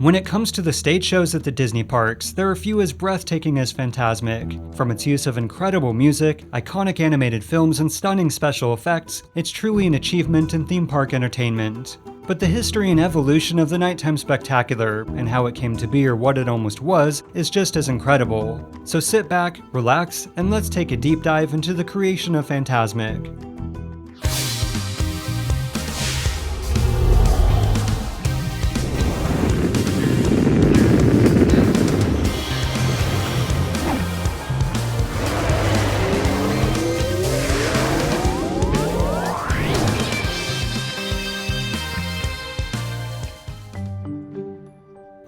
When it comes to the stage shows at the Disney parks, there are few as breathtaking as Fantasmic. From its use of incredible music, iconic animated films, and stunning special effects, it's truly an achievement in theme park entertainment. But the history and evolution of the Nighttime Spectacular, and how it came to be or what it almost was, is just as incredible. So sit back, relax, and let's take a deep dive into the creation of Fantasmic.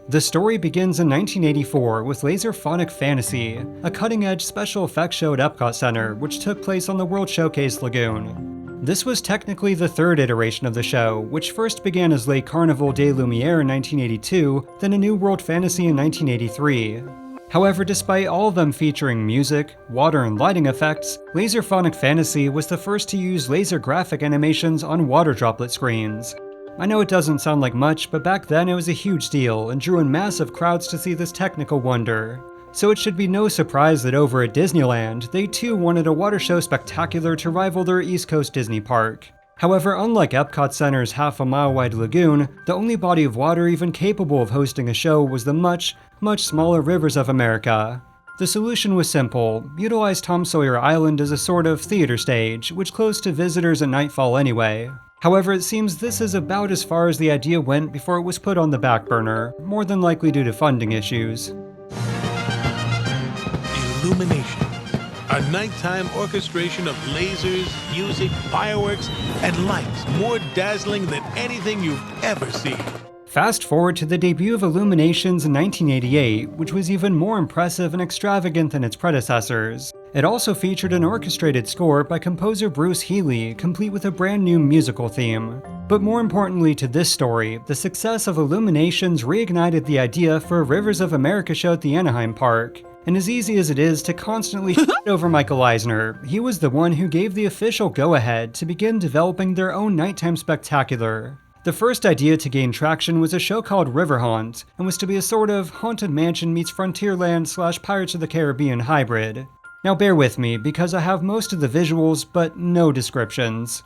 The story begins in 1984 with Laserphonic Fantasy, a cutting-edge special effects show at Epcot Center, which took place on the World Showcase Lagoon. This was technically the third iteration of the show, which first began as Le Carnaval des Lumières in 1982, then A New World Fantasy in 1983. However, despite all of them featuring music, water, and lighting effects, Laserphonic Fantasy was the first to use laser graphic animations on water droplet screens. I know it doesn't sound like much, but back then it was a huge deal and drew in massive crowds to see this technical wonder. So it should be no surprise that over at Disneyland, they too wanted a water show spectacular to rival their East Coast Disney park. However, unlike Epcot Center's half-a-mile-wide lagoon, the only body of water even capable of hosting a show was the much smaller rivers of America. The solution was simple: utilize Tom Sawyer Island as a sort of theater stage, which closed to visitors at nightfall anyway. However, it seems this is about as far as the idea went before it was put on the back burner, more than likely due to funding issues. Illumination, a nighttime orchestration of lasers, music, fireworks, and lights more dazzling than anything you've ever seen. Fast forward to the debut of Illuminations in 1988, which was even more impressive and extravagant than its predecessors. It also featured an orchestrated score by composer Bruce Healey, complete with a brand new musical theme. But more importantly to this story, the success of Illuminations reignited the idea for a Rivers of America show at the Anaheim Park. And as easy as it is to constantly shit over Michael Eisner, he was the one who gave the official go-ahead to begin developing their own nighttime spectacular. The first idea to gain traction was a show called River Haunt, and was to be a sort of Haunted Mansion meets Frontierland / Pirates of the Caribbean hybrid. Now bear with me, because I have most of the visuals, but no descriptions.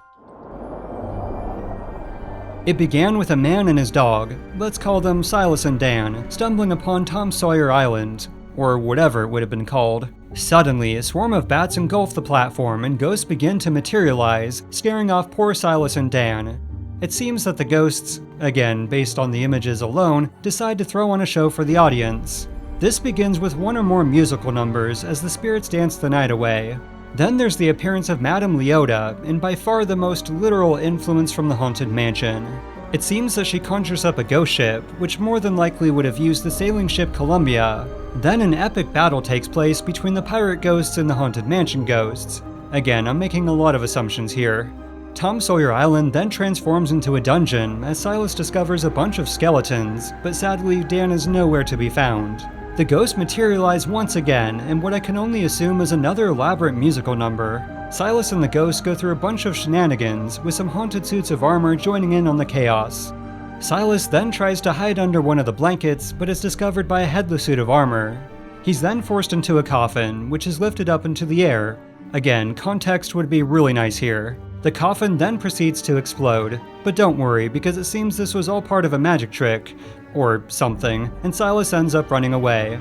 It began with a man and his dog, let's call them Silas and Dan, stumbling upon Tom Sawyer Island, or whatever it would have been called. Suddenly, a swarm of bats engulf the platform and ghosts begin to materialize, scaring off poor Silas and Dan. It seems that the ghosts, again based on the images alone, decide to throw on a show for the audience. This begins with one or more musical numbers as the spirits dance the night away. Then there's the appearance of Madame Leota, and by far the most literal influence from the Haunted Mansion. It seems that she conjures up a ghost ship, which more than likely would have used the sailing ship Columbia. Then an epic battle takes place between the pirate ghosts and the Haunted Mansion ghosts. Again, I'm making a lot of assumptions here. Tom Sawyer Island then transforms into a dungeon as Silas discovers a bunch of skeletons, but sadly Dan is nowhere to be found. The ghosts materialize once again, and what I can only assume is another elaborate musical number. Silas and the ghosts go through a bunch of shenanigans, with some haunted suits of armor joining in on the chaos. Silas then tries to hide under one of the blankets, but is discovered by a headless suit of armor. He's then forced into a coffin, which is lifted up into the air. Again, context would be really nice here. The coffin then proceeds to explode, but don't worry because it seems this was all part of a magic trick, or something, and Silas ends up running away.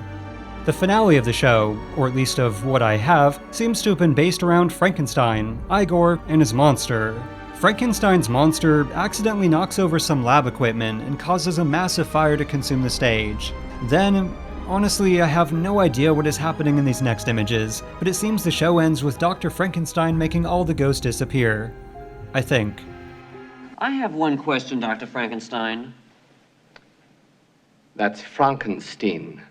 The finale of the show, or at least of what I have, seems to have been based around Frankenstein, Igor, and his monster. Frankenstein's monster accidentally knocks over some lab equipment and causes a massive fire to consume the stage. Then, honestly, I have no idea what is happening in these next images, but it seems the show ends with Dr. Frankenstein making all the ghosts disappear. I think. I have one question, Dr. Frankenstein. That's Frankenstein.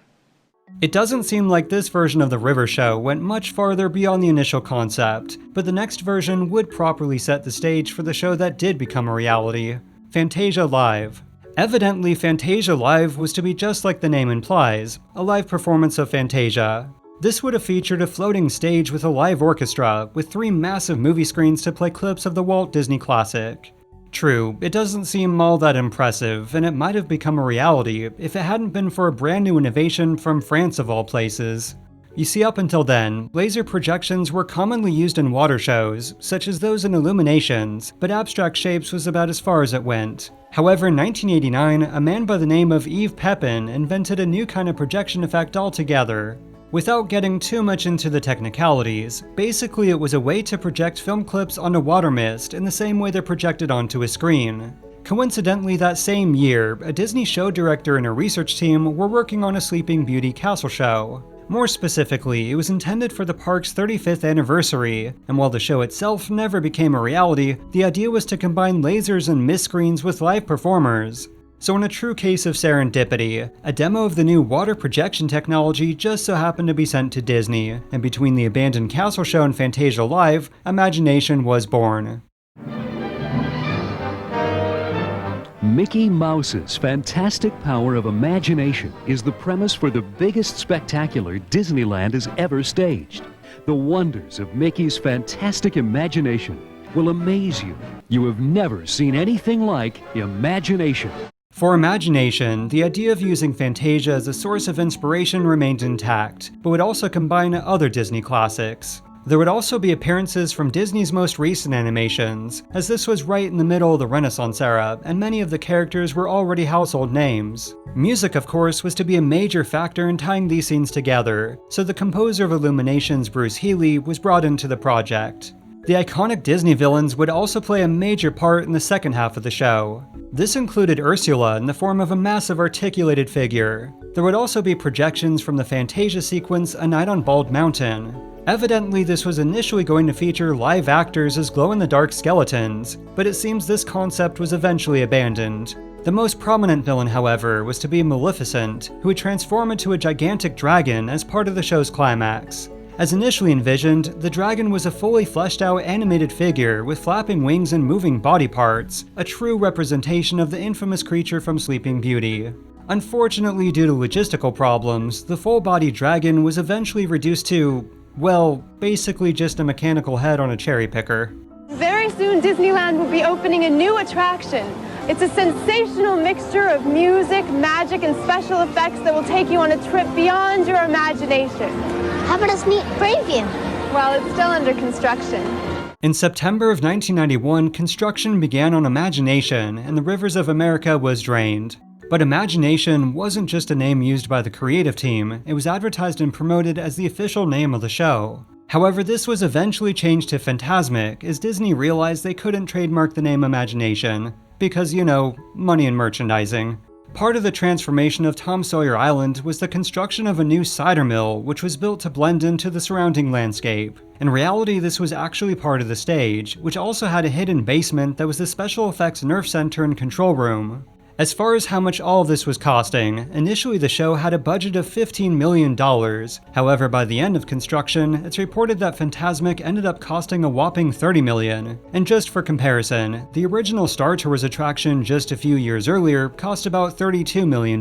It doesn't seem like this version of the River Show went much farther beyond the initial concept, but the next version would properly set the stage for the show that did become a reality, Fantasia Live. Evidently, Fantasia Live was to be just like the name implies, a live performance of Fantasia. This would have featured a floating stage with a live orchestra, with 3 massive movie screens to play clips of the Walt Disney classic. True, it doesn't seem all that impressive, and it might have become a reality if it hadn't been for a brand new innovation from France of all places. You see, up until then, laser projections were commonly used in water shows, such as those in Illuminations, but abstract shapes was about as far as it went. However, in 1989, a man by the name of Yves Pepin invented a new kind of projection effect altogether. Without getting too much into the technicalities, basically it was a way to project film clips onto water mist in the same way they're projected onto a screen. Coincidentally, that same year, a Disney show director and a research team were working on a Sleeping Beauty castle show. More specifically, it was intended for the park's 35th anniversary, and while the show itself never became a reality, the idea was to combine lasers and mist screens with live performers. So in a true case of serendipity, a demo of the new water projection technology just so happened to be sent to Disney, and between the abandoned castle show and Fantasia Live, imagination was born. Mickey Mouse's fantastic power of imagination is the premise for the biggest spectacular Disneyland has ever staged. The wonders of Mickey's fantastic imagination will amaze you. You have never seen anything like imagination. For imagination, the idea of using Fantasia as a source of inspiration remained intact, but would also combine other Disney classics. There would also be appearances from Disney's most recent animations, as this was right in the middle of the Renaissance era, and many of the characters were already household names. Music, of course, was to be a major factor in tying these scenes together, so the composer of Illuminations, Bruce Healey, was brought into the project. The iconic Disney villains would also play a major part in the second half of the show. This included Ursula in the form of a massive articulated figure. There would also be projections from the Fantasia sequence A Night on Bald Mountain. Evidently, this was initially going to feature live actors as glow-in-the-dark skeletons, but it seems this concept was eventually abandoned. The most prominent villain, however, was to be Maleficent, who would transform into a gigantic dragon as part of the show's climax. As initially envisioned, the dragon was a fully fleshed-out animated figure with flapping wings and moving body parts, a true representation of the infamous creature from Sleeping Beauty. Unfortunately, due to logistical problems, the full-body dragon was eventually reduced to, well, basically just a mechanical head on a cherry picker. Very soon, Disneyland will be opening a new attraction. It's a sensational mixture of music, magic, and special effects that will take you on a trip beyond your imagination. How about us meet Braveview? Well, it's still under construction. In September of 1991, construction began on Imagination, and the Rivers of America was drained. But Imagination wasn't just a name used by the creative team, it was advertised and promoted as the official name of the show. However, this was eventually changed to Fantasmic as Disney realized they couldn't trademark the name Imagination, because, you know, money and merchandising. Part of the transformation of Tom Sawyer Island was the construction of a new cider mill, which was built to blend into the surrounding landscape. In reality, this was actually part of the stage, which also had a hidden basement that was the special effects nerf center and control room. As far as how much all of this was costing, initially the show had a budget of $15 million. However, by the end of construction, it's reported that Fantasmic ended up costing a whopping $30 million. And just for comparison, the original Star Tours attraction just a few years earlier cost about $32 million.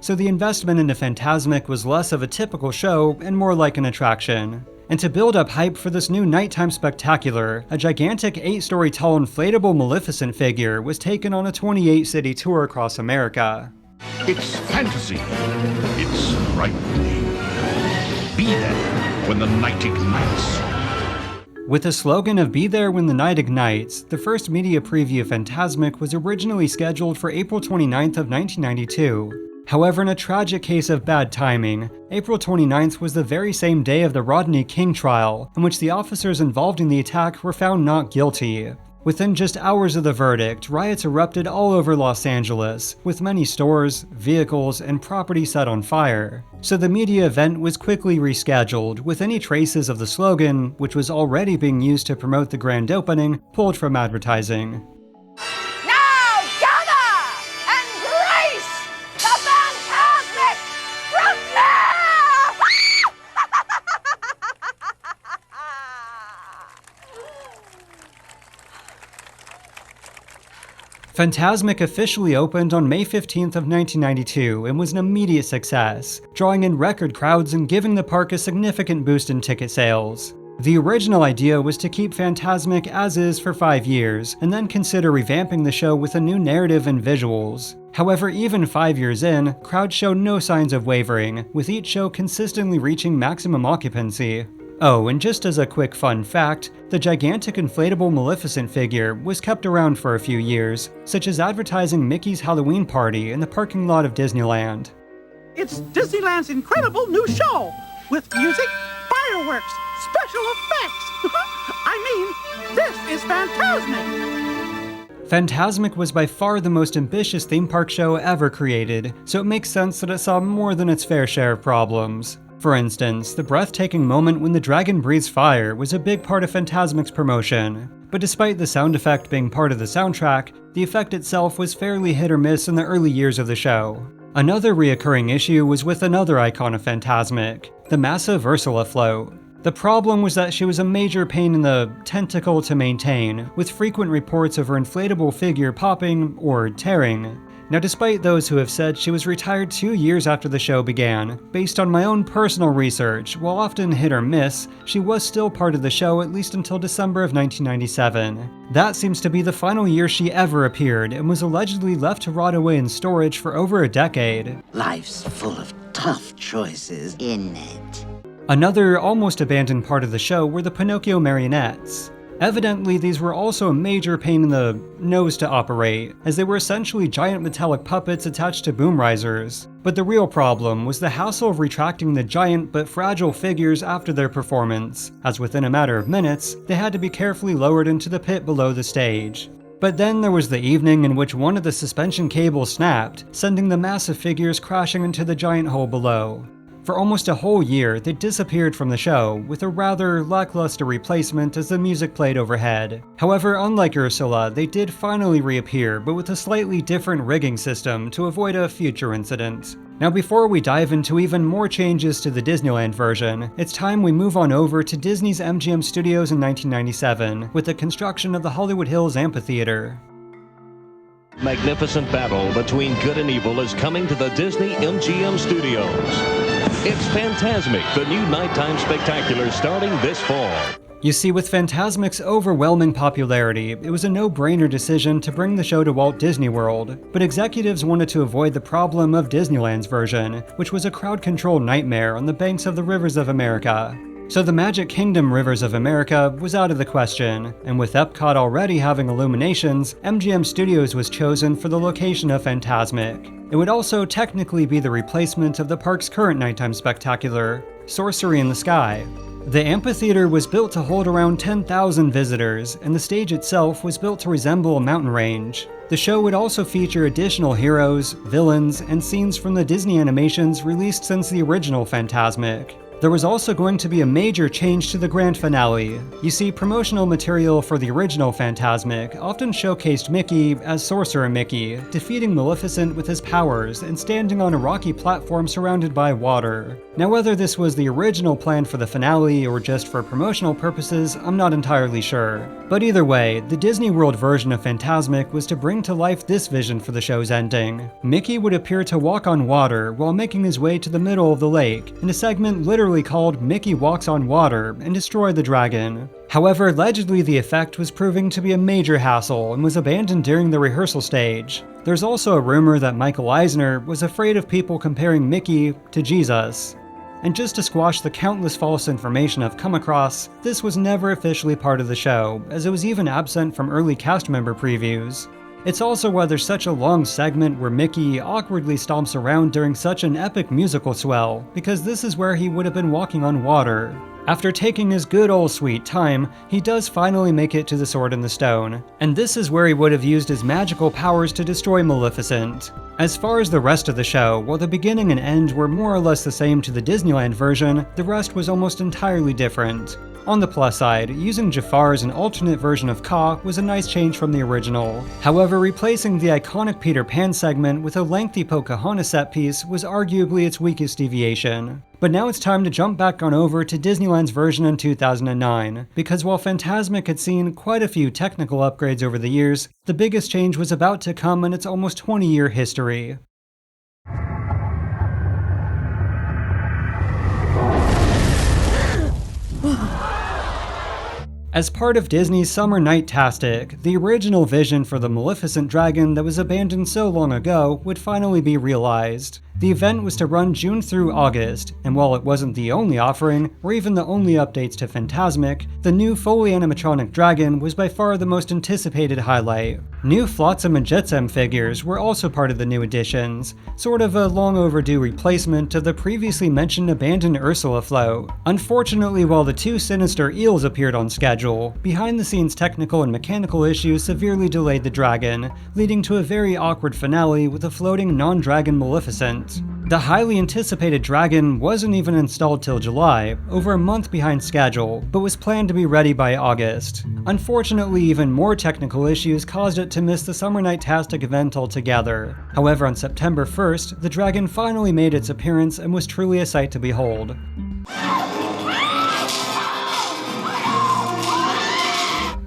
So the investment into Fantasmic was less of a typical show and more like an attraction. And to build up hype for this new nighttime spectacular, a gigantic 8-story tall inflatable Maleficent figure was taken on a 28-city tour across America. It's fantasy. It's frightening. Be there when the night ignites. With the slogan of "Be There When the Night Ignites," the first media preview of Fantasmic was originally scheduled for April 29th of 1992. However, in a tragic case of bad timing, April 29th was the very same day of the Rodney King trial, in which the officers involved in the attack were found not guilty. Within just hours of the verdict, riots erupted all over Los Angeles, with many stores, vehicles, and property set on fire. So the media event was quickly rescheduled, with any traces of the slogan, which was already being used to promote the grand opening, pulled from advertising. Fantasmic officially opened on May 15th of 1992 and was an immediate success, drawing in record crowds and giving the park a significant boost in ticket sales. The original idea was to keep Fantasmic as is for 5 years, and then consider revamping the show with a new narrative and visuals. However, even 5 years in, crowds showed no signs of wavering, with each show consistently reaching maximum occupancy. Oh, and just as a quick fun fact, the gigantic inflatable Maleficent figure was kept around for a few years, such as advertising Mickey's Halloween party in the parking lot of Disneyland. It's Disneyland's incredible new show, with music, fireworks, special effects. This is Fantasmic! Fantasmic was by far the most ambitious theme park show ever created, so it makes sense that it saw more than its fair share of problems. For instance, the breathtaking moment when the dragon breathes fire was a big part of Fantasmic's promotion, but despite the sound effect being part of the soundtrack, the effect itself was fairly hit or miss in the early years of the show. Another reoccurring issue was with another icon of Fantasmic, the massive Ursula float. The problem was that she was a major pain in the tentacle to maintain, with frequent reports of her inflatable figure popping or tearing. Now, despite those who have said she was retired 2 years after the show began, based on my own personal research, while often hit or miss, she was still part of the show at least until December of 1997. That seems to be the final year she ever appeared, and was allegedly left to rot away in storage for over a decade. Life's full of tough choices, isn't it? Another almost abandoned part of the show were the Pinocchio marionettes. Evidently, these were also a major pain in the nose to operate, as they were essentially giant metallic puppets attached to boom risers. But the real problem was the hassle of retracting the giant but fragile figures after their performance, as within a matter of minutes, they had to be carefully lowered into the pit below the stage. But then there was the evening in which one of the suspension cables snapped, sending the massive figures crashing into the giant hole below. For almost a whole year, they disappeared from the show, with a rather lackluster replacement as the music played overhead. However, unlike Ursula, they did finally reappear, but with a slightly different rigging system to avoid a future incident. Now, before we dive into even more changes to the Disneyland version, it's time we move on over to Disney's MGM Studios in 1997, with the construction of the Hollywood Hills Amphitheater. Magnificent battle between good and evil is coming to the Disney MGM Studios. It's Fantasmic, the new nighttime spectacular starting this fall. You see, with Fantasmic's overwhelming popularity, it was a no-brainer decision to bring the show to Walt Disney World, but executives wanted to avoid the problem of Disneyland's version, which was a crowd-controlled nightmare on the banks of the rivers of America. So the Magic Kingdom Rivers of America was out of the question, and with Epcot already having illuminations, MGM Studios was chosen for the location of Fantasmic. It would also technically be the replacement of the park's current nighttime spectacular, Sorcery in the Sky. The amphitheater was built to hold around 10,000 visitors, and the stage itself was built to resemble a mountain range. The show would also feature additional heroes, villains, and scenes from the Disney animations released since the original Fantasmic. There was also going to be a major change to the grand finale. You see, promotional material for the original Fantasmic often showcased Mickey as Sorcerer Mickey, defeating Maleficent with his powers and standing on a rocky platform surrounded by water. Now, whether this was the original plan for the finale or just for promotional purposes, I'm not entirely sure. But either way, the Disney World version of Fantasmic was to bring to life this vision for the show's ending. Mickey would appear to walk on water while making his way to the middle of the lake, in a segment literally called Mickey Walks on Water, and destroy the dragon. However, allegedly the effect was proving to be a major hassle and was abandoned during the rehearsal stage. There's also a rumor that Michael Eisner was afraid of people comparing Mickey to Jesus. And just to squash the countless false information I've come across, this was never officially part of the show, as it was even absent from early cast member previews. It's also why there's such a long segment where Mickey awkwardly stomps around during such an epic musical swell, because this is where he would have been walking on water. After taking his good old sweet time, he does finally make it to the Sword in the Stone, and this is where he would have used his magical powers to destroy Maleficent. As far as the rest of the show, while the beginning and end were more or less the same to the Disneyland version, the rest was almost entirely different. On the plus side, using Jafar as an alternate version of Kaa was a nice change from the original. However, replacing the iconic Peter Pan segment with a lengthy Pocahontas set piece was arguably its weakest deviation. But now it's time to jump back on over to Disneyland's version in 2009, because while Fantasmic had seen quite a few technical upgrades over the years, the biggest change was about to come in its almost 20-year history. As part of Disney's Summer Night-tastic, the original vision for the Maleficent dragon that was abandoned so long ago would finally be realized. The event was to run June through August, and while it wasn't the only offering, or even the only updates to Fantasmic, the new fully animatronic dragon was by far the most anticipated highlight. New Flotsam and Jetsam figures were also part of the new additions, sort of a long overdue replacement of the previously mentioned abandoned Ursula float. Unfortunately, while the two sinister eels appeared on schedule, behind-the-scenes technical and mechanical issues severely delayed the dragon, leading to a very awkward finale with a floating non-dragon Maleficent. The highly anticipated dragon wasn't even installed till July, over a month behind schedule, but was planned to be ready by August. Unfortunately, even more technical issues caused it to miss the Summer Night-tastic event altogether. However, on September 1st, the dragon finally made its appearance and was truly a sight to behold.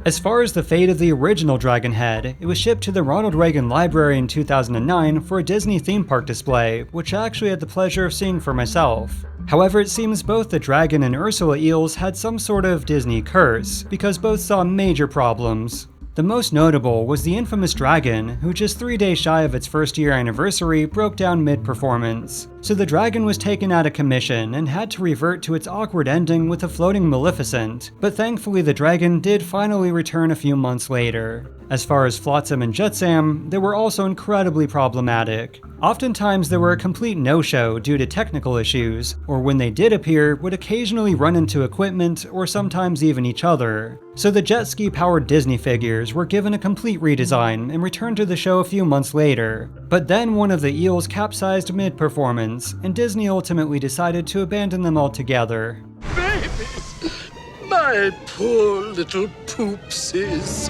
As far as the fate of the original dragon head, it was shipped to the Ronald Reagan Library in 2009 for a Disney theme park display, which I actually had the pleasure of seeing for myself. However, it seems both the dragon and Ursula eels had some sort of Disney curse, because both saw major problems. The most notable was the infamous dragon, who just 3 days shy of its first-year anniversary broke down mid-performance. So the dragon was taken out of commission and had to revert to its awkward ending with a floating Maleficent, but thankfully the dragon did finally return a few months later. As far as Flotsam and Jetsam, they were also incredibly problematic. Oftentimes they were a complete no-show due to technical issues, or when they did appear, would occasionally run into equipment or sometimes even each other. So the jet ski-powered Disney figures were given a complete redesign and returned to the show a few months later. But then one of the eels capsized mid-performance, and Disney ultimately decided to abandon them altogether. Babies! My poor little poopsies.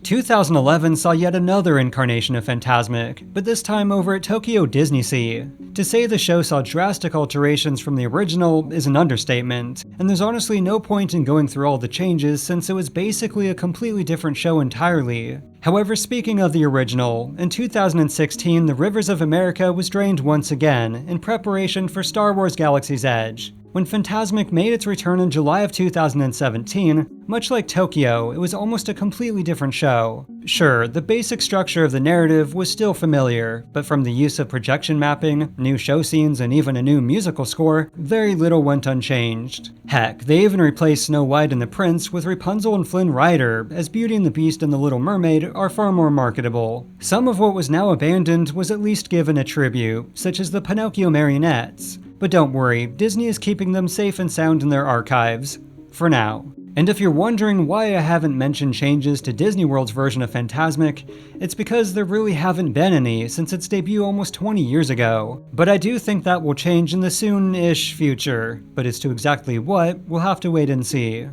2011 saw yet another incarnation of Fantasmic, but this time over at Tokyo DisneySea. To say the show saw drastic alterations from the original is an understatement, and there's honestly no point in going through all the changes since it was basically a completely different show entirely. However, speaking of the original, in 2016 the Rivers of America was drained once again in preparation for Star Wars Galaxy's Edge. When Fantasmic made its return in July of 2017, much like Tokyo, it was almost a completely different show. Sure, the basic structure of the narrative was still familiar, but from the use of projection mapping, new show scenes, and even a new musical score, very little went unchanged. Heck, they even replaced Snow White and the Prince with Rapunzel and Flynn Rider, as Beauty and the Beast and the Little Mermaid are far more marketable. Some of what was now abandoned was at least given a tribute, such as the Pinocchio marionettes. But don't worry, Disney is keeping them safe and sound in their archives. For now. And if you're wondering why I haven't mentioned changes to Disney World's version of Fantasmic, it's because there really haven't been any since its debut almost 20 years ago. But I do think that will change in the soon-ish future, but as to exactly what, we'll have to wait and see.